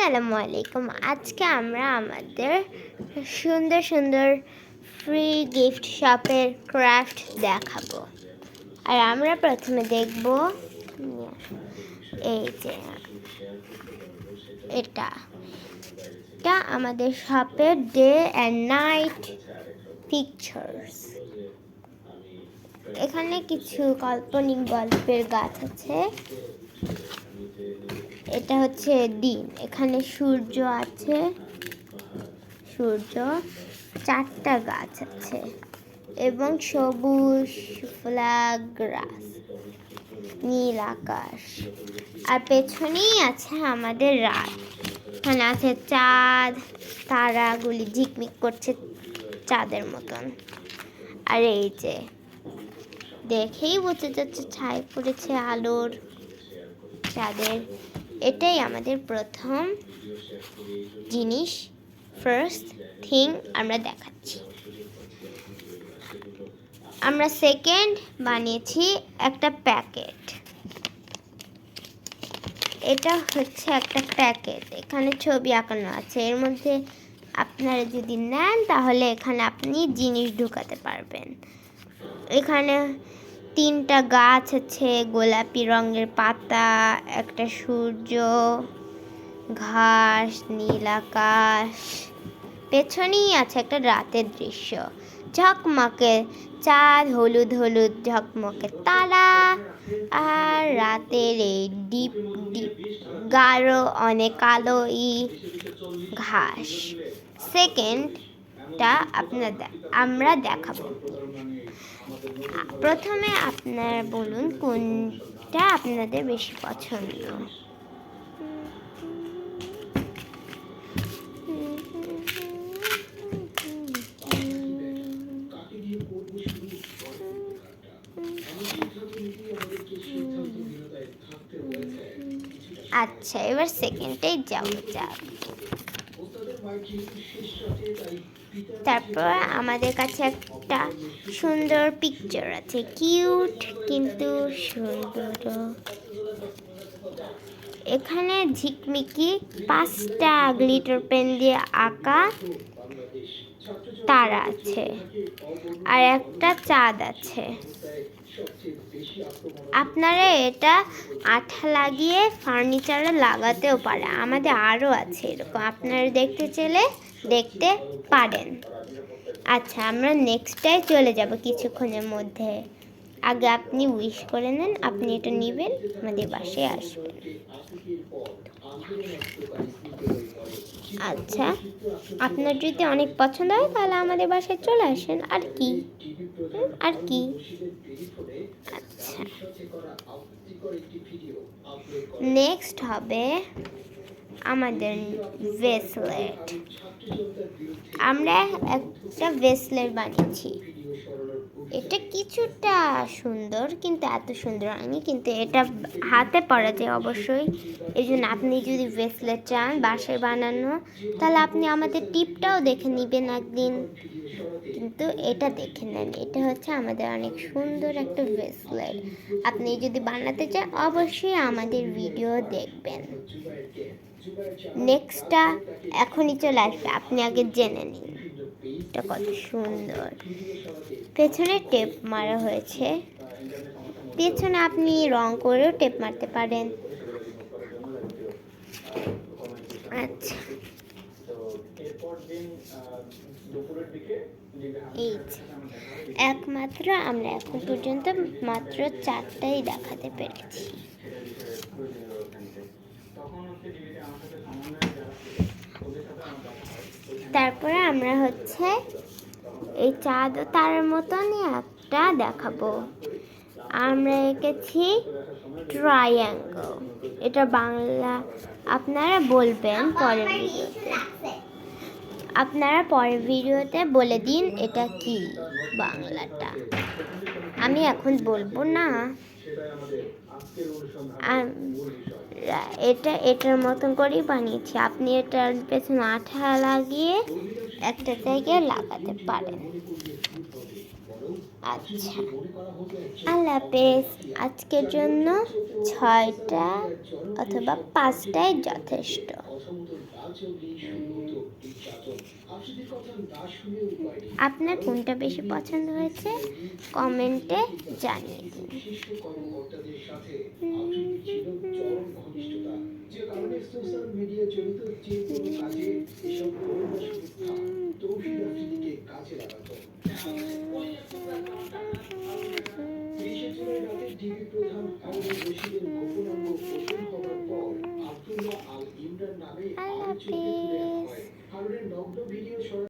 আসসালামু আলাইকুম। আজকে আমরা আমাদের সুন্দর সুন্দর ফ্রি গিফট শপের ক্রাফট দেখাবো। আর আমরা প্রথমে দেখব এই যে এটা আমাদের শপের ডে অ্যান্ড নাইট পিকচার্স। এখানে কিছু কাল্পনিক গল্পের গাছ আছে। এটা হচ্ছে দিন, এখানে সূর্য আছে, সূর্য, 4টা গাছ আছে এবং সবুজ ফ্ল্যাগ গ্রাস, নীল আকাশ, আর পেছনেই আছে আমাদের রাত। এখানে আছে চাঁদ, তারাগুলি ঝিকমিক করছে চাঁদের মতন। আর এই যে দেখেই বোঝা যাচ্ছে ছাই পড়েছে আলোর চাঁদের। এটাই আমাদের প্রথম জিনিস, ফার্স্ট থিং আমরা দেখাচ্ছি। আমরা সেকেন্ড বানিয়েছি একটা প্যাকেট। এটা হচ্ছে একটা প্যাকেট, এখানে ছবি আঁকানো আছে। এর মধ্যে আপনারা যদি নেন তাহলে এখানে আপনি জিনিস ঢুকাতে পারবেন। এখানে 3টা গাছ আছে, গোলাপি রঙের পাতা, একটা সূর্য, ঘাস, নীল আকাশ, পেছনেই আছে একটা রাতের দৃশ্য, ঝকমকে চাঁদ, হলুদ হলুদ ঝকমকে তারা, আর রাতের এই ডিপ ডিপ গাঢ় অনেক কালো ঘাস। সেকেন্ডটা আমরা দেখাবো। প্রথমে আপনারা বলুন কোনটা আপনাদের বেশি পছন্দ। আচ্ছা, এবার সেকেন্ডটাই যাওয়া যাক। তারপর আমাদের কাছে একটা সুন্দর পিকচার আছে, কিউট কিন্তু সুন্দর। এখানে ঝিকমিকি 5টা গ্লিটার পেন দিয়ে আঁকা তারা আছে আর একটা চাঁদ আছে। আপনারা এটা আঠা লাগিয়ে ফার্নিচারে লাগাতেও পারে। আমাদের আরও আছে এরকম, আপনারা দেখতে চাইলে দেখতে পারেন। আচ্ছা, আমরা নেক্সটটায় চলে যাব কিছুক্ষণের মধ্যে। আগে আপনি উইশ করে নেন, আপনি এটা নেবেন, আমাদের বাসায় আসবেন। আচ্ছা, আপনার যদি অনেক পছন্দ হয় তাহলে আমাদের বাসায় চলে আসেন। আর কি আচ্ছা, নেক্সট হবে আমাদের ভেসলেট। আমরা একটা ভেসলেট বানিয়েছি। এটা কিছুটা সুন্দর কিন্তু এত সুন্দর হয়নি, কিন্তু এটা হাতে পরা যায় অবশ্যই। এই জন্য আপনি যদি ভেসলেট চান বাসায় বানানো তাহলে আপনি আমাদের টিপটাও দেখে নেবেন একদিন, কিন্তু এটা দেখে নেন। এটা হচ্ছে আমাদের অনেক সুন্দর একটা ভেসলেট। আপনি যদি বানাতে চান অবশ্যই আমাদের ভিডিও দেখবেন। নেক্সটটা এখনই চলে আসবে, আপনি আগে জেনে নিন এটা কত সুন্দর। পেছনে টেপ মারা হয়েছে, পেছনে আপনি রং করেও টেপ মারতে পারেন। আচ্ছা, এই একমাত্র আমরা এখন পর্যন্ত মাত্র 4টাই দেখাতে পেরেছি। তারপরে আমরা হচ্ছে এই চাঁদ ও তারার মতনই একটা দেখাবো। আমরা এঁকেছি ট্রায়াঙ্গল। এটা বাংলা আপনারা বলবেন পরের ভিডিওতে। আপনারা পরের ভিডিওতে বলে দিন এটা কি বাংলাটা, আমি এখন বলবো না। এটার মতন করেই বানিয়েছি। আপনি এটার পেছনে আঠা লাগিয়ে একটা জায়গায় লাগাতে পারেন। আচ্ছা, আল্লাহ হাফেজ। আজকের জন্য 6টা অথবা 5টাই যথেষ্ট। আপনার কোনটা বেশি পছন্দ হয়েছে কমেন্টে জানিয়ে দিন। যে কারণে সোশ্যাল মিডিয়া জড়িত যে কোনো কাজে এসব করোনা সুরক্ষা তৌফিক আফ্রিদিকে কাজে লাগাতো। ৩০শে জুলাই রাতে ডিবি প্রধান হারুন রশিদের গোপন অঙ্গ গোপন হওয়ার পর আব্দুল্লাহ আল ইমরান নামে আরেকজনকে তুলে আনা হয়। হারুনের নগ্ন ভিডিও